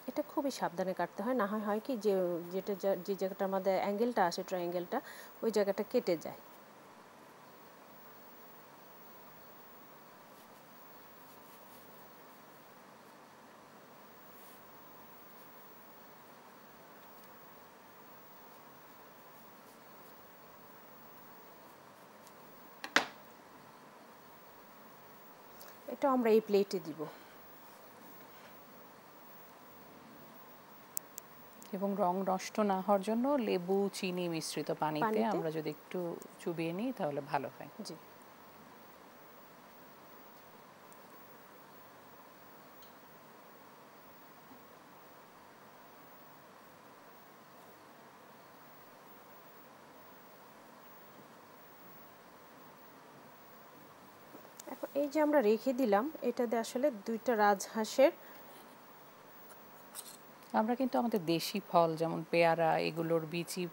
Speaker 2: এটা খুবই সাবধানে কাটতে হয়, না হয় হয় কি যে যে জায়গাটা আমাদের অ্যাঙ্গেলটা আসে, ট্রায়াঙ্গেলটা, ওই জায়গাটা কেটে যায়। এটা আমরা এই প্লেটে দিব।
Speaker 1: এবং রং নষ্ট না হওয়ার জন্য লেবু চিনি মিশ্রিত পানিতে
Speaker 2: পানিতে
Speaker 1: আমরা যদি একটু চুবিয়ে নিই তাহলে ভালো হয়।
Speaker 2: জি। এখন এই যে আমরা রেখে দিলাম, এটাতে আসলে 2টা রাজহাঁসের
Speaker 1: আমরা কিন্তু আমাদের দেশি ফল যেমন পেয়ারা এগুলোর বিচি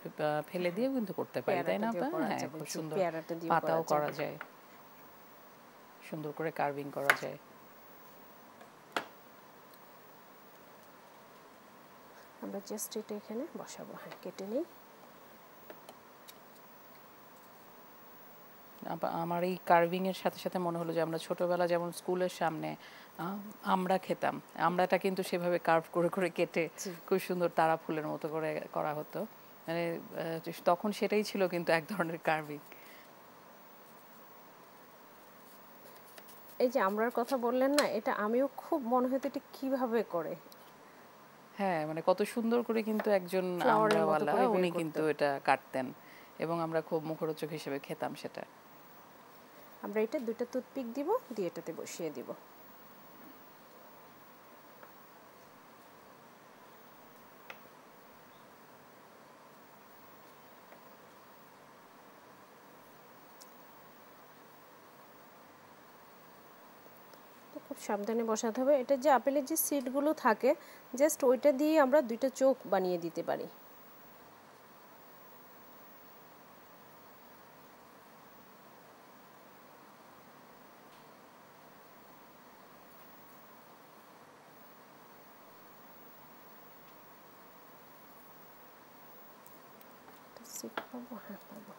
Speaker 1: ফেলে দিয়েও কিন্তু করতে পারি, তাই
Speaker 2: পেয়ারাটা
Speaker 1: না
Speaker 2: দিয়েও
Speaker 1: আপা?
Speaker 2: করা
Speaker 1: হ্যাঁ,
Speaker 2: যাবে,
Speaker 1: খুব
Speaker 2: জি,
Speaker 1: সুন্দর
Speaker 2: পেয়ারাটা দিয়েও
Speaker 1: পাতাও করা
Speaker 2: যাবে।
Speaker 1: যায়, সুন্দর করে কার্ভিং করা যায়।
Speaker 2: আমরা জাস্ট এটা এখানে বসাবো। হ্যাঁ, কেটে নিই।
Speaker 1: আমার এই কার্ভিং এর সাথে সাথে মনে হলো যে আমরা ছোটবেলা যেমন স্কুলের সামনে আমরা খেতাম, আমড়াটা কিন্তু সেভাবে কার্ভ করে করে কেটে
Speaker 2: জি।
Speaker 1: খুব সুন্দর তারা ফুলের মতো করে করা হতো, মানে তখন সেটাই ছিল কিন্তু এক ধরনের কার্ভিং।
Speaker 2: এই যে আমরার কথা বললেন না, এটা আমিও খুব মনে হতো এটা কিভাবে করে,
Speaker 1: হ্যাঁ, মানে কত সুন্দর করে কিন্তু একজন
Speaker 2: ফ্লাওয়ারের মতো
Speaker 1: আমড়াওয়ালা
Speaker 2: করে বের
Speaker 1: উনি
Speaker 2: করতো।
Speaker 1: কিন্তু এটা কাটতেন এবং আমরা খুব মুখরোচক হিসেবে খেতাম সেটা।
Speaker 2: আমরা এটা 2টা টুথপিক দিব, দিয়ে এটাতে বসিয়ে দিব। খুব সাবধানে বসাতে হবে। এটা যে আপেলের যে সিডগুলো থাকে, জাস্ট ওইটা দিয়ে আমরা 2টা চোখ বানিয়ে দিতে পারি। সিড পাবো? হ্যাঁ, পাবো।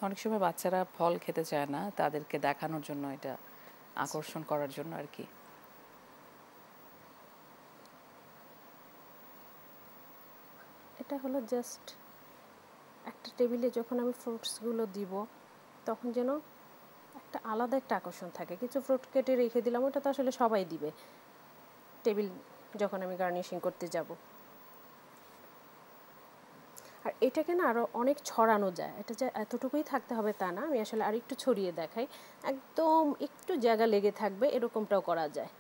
Speaker 1: অনেক সময় বাচ্চারা ফল খেতে চায় না, তাদেরকে দেখানোর জন্য এটা, আকর্ষণ করার জন্য আর কি।
Speaker 2: এটা হলো জাস্ট একটা টেবিলে যখন আমি ফ্রুটসগুলো দিব, তখন যেন একটা আলাদা একটা আকর্ষণ থাকে। কিছু ফ্রুট কেটে রেখে দিলাম, ওটা তো আসলে সবাই দিবে টেবিল যখন আমি গার্নিশিং করতে যাব। আর এটাকে না আরও অনেক ছড়ানো যায়, এটা যে এতটুকুই থাকতে হবে তা না, আমি আসলে আর একটু ছড়িয়ে দেখাই। একদম একটু জায়গা লেগে থাকবে এরকমটাও করা যায়।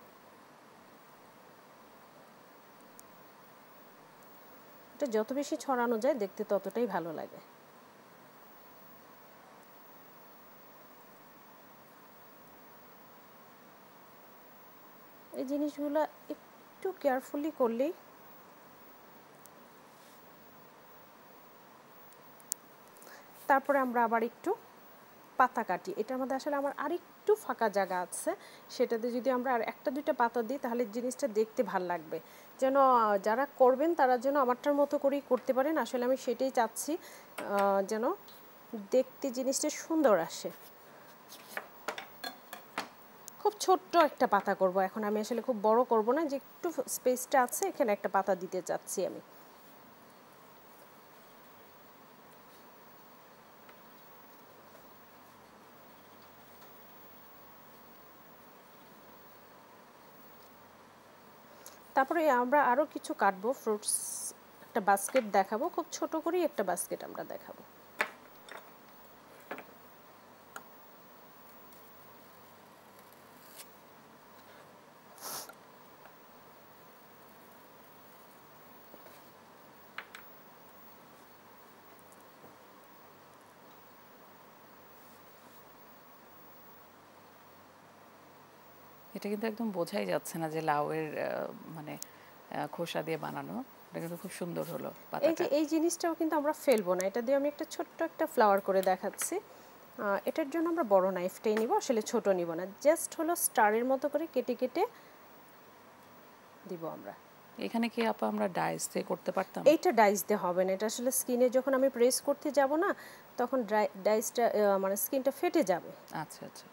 Speaker 2: এটা যত বেশি ছড়ানো যায় দেখতে ততটাই ভালো লাগে। এই জিনিসগুলো একটু কেয়ারফুলি করলেই তারপরে আমরা আবার একটু পাতা কাটি। এটার মধ্যে আসলে আমার আরেকটু ফাঁকা জায়গা আছে, সেটাতে যদি আমরা আর 1-2টা পাতা দিই তাহলে জিনিসটা দেখতে ভাল লাগবে। যেন যারা করবেন তারা যেন আমারটার মতো করেই করতে পারেন, আসলে আমি সেটাই চাচ্ছি, যেন দেখতে জিনিসটা সুন্দর আসে। খুব ছোট্ট একটা পাতা করব এখন আমি, আসলে খুব বড় করব না, যে একটু স্পেসটা আছে এখানে একটা পাতা দিতে চাচ্ছি আমি। তারপরে আমরা আরও কিছু কাটবো ফ্রুটস, একটা বাস্কেট দেখাবো, খুব ছোট করেই একটা বাস্কেট আমরা দেখাবো।
Speaker 1: এটা কিন্তু একদম বোঝাই যাচ্ছে না যে লাউয়ের মানে খোসা দিয়ে বানানো, এটা কিন্তু খুব সুন্দর হলো
Speaker 2: এই যে
Speaker 1: পাতাটা।
Speaker 2: এই জিনিসটাও কিন্তু আমরা ফেলবো না, এটা দিয়ে আমি একটা ছোট্ট একটা ফ্লাওয়ার করে দেখাচ্ছি। এটার জন্য আমরা বড় নাইফটাই নিব, আসলে ছোট নিব না, জাস্ট হলো স্টারের মতো করে কেটে কেটে দিব আমরা।
Speaker 1: এখানে কি আপা আমরা ডাইস দিয়ে করতে পারতাম?
Speaker 2: এইটা ডাইস দিয়ে হবে না, এটা আসলে স্কিনে যখন আমি প্রেস করতে যাব না, তখন ডাইসটা মানে স্কিনটা ফেটে যাবে।
Speaker 1: আচ্ছা আচ্ছা,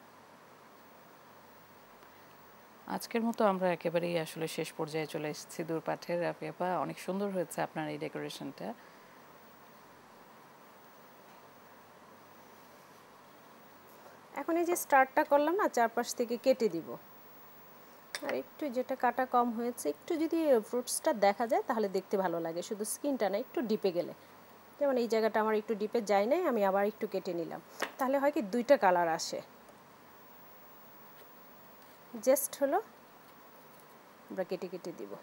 Speaker 1: আজকের মতো আমরা একেবারেই আসলে শেষ পর্যায়ে চলে এসেছি দূরপাঠের। রাফি আপা, অনেক সুন্দর হয়েছে আপনার এই ডেকোরেশনটা।
Speaker 2: এখন এই যে যে স্টার্টটা করলাম না, চারপাশ থেকে কেটে দিব। আর একটু যেটা কাটা কম হয়েছে, একটু যদি ফ্রুটসটা দেখা যায় তাহলে দেখতে ভালো লাগে, শুধু স্কিনটা না, একটু ডিপে গেলে। যেমন এই জায়গাটা আমার একটু ডিপে যায় নাই, আমি আবার একটু কেটে নিলাম, তাহলে হয় কি দুইটা কালার আসে। জাস্ট হলো আমরা কেটে কেটে দিব।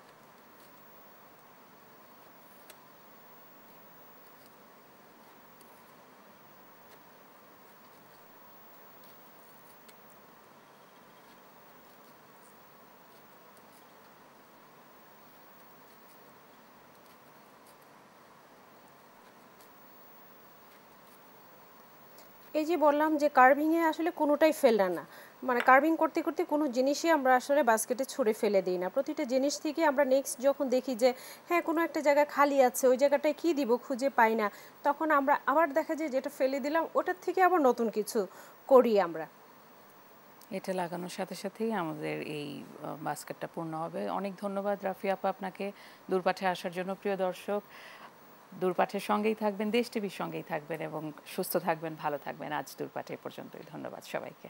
Speaker 2: এই যে বললাম যে কার্ভিংয়ে আসলে কোনোটাই ফেলনা না, মানে কার্ভিং করতে করতে কোনো জিনিসই আমরা আসলে বাস্কেটে ছুঁড়ে ফেলে দিই না। প্রতিটা জিনিস থেকে আমরা নেক্সট যখন দেখি যে হ্যাঁ কোনো একটা জায়গা খালি আছে, ওই জায়গাটায় কী দিব খুঁজে পাই না, তখন আমরা আবার দেখা যায় যেটা ফেলে দিলাম ওটার থেকে আবার নতুন কিছু করি আমরা।
Speaker 1: এটা লাগানোর সাথে সাথেই আমাদের এই বাস্কেটটা পূর্ণ হবে। অনেক ধন্যবাদ রাফি আপা আপনাকে দূরপাঠে আসার জন্য। প্রিয় দর্শক, দূরপাঠের সঙ্গেই থাকবেন, দেশ টিভির সঙ্গেই থাকবেন এবং সুস্থ থাকবেন, ভালো থাকবেন। আজ দূরপাঠে পর্যন্তই। ধন্যবাদ সবাইকে।